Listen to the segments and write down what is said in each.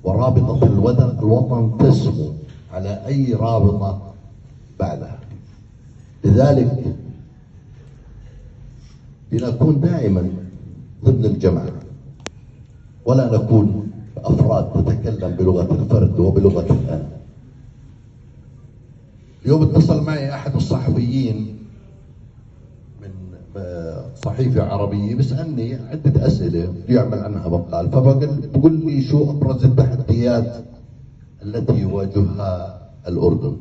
ورابطة الوطن تسمو على أي رابطة بعدها. لذلك لنكون دائما ضمن الجماعة، ولا نكون أفراد تتكلم بلغة الفرد وبلغة الأنا. اليوم اتصل معي أحد الصحفيين من صحيفة عربية بيسألني عدة أسئلة يعمل عنها مقال، فبقول لي شو أبرز التحديات التي يواجهها الأردن.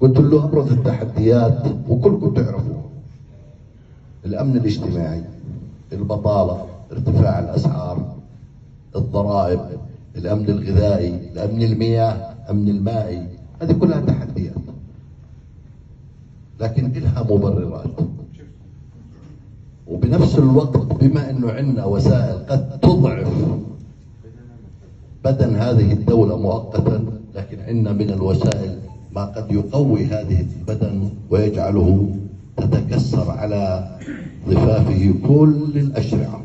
قلت له أبرز التحديات وكلكم تعرفوا: الأمن الاجتماعي، البطالة، ارتفاع الأسعار، الضرائب، الأمن الغذائي، الأمن المياه، الأمن المائي. هذه كلها تحديات، لكن لها مبررات. وبنفس الوقت بما أنه عندنا وسائل قد تضعف بدن هذه الدولة مؤقتا، لكن عندنا من الوسائل ما قد يقوي هذه البدن ويجعله تتكسر على ضفافه كل الأشرعة.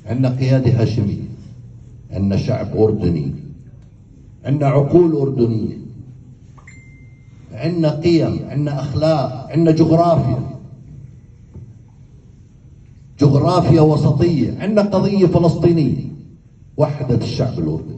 عندنا قيادة هاشمية، عندنا شعب أردني، عندنا عقول أردنية، عندنا قيم، عندنا أخلاق، عندنا جغرافيا وسطية، عندنا قضية فلسطينية وحدت الشعب الأردني.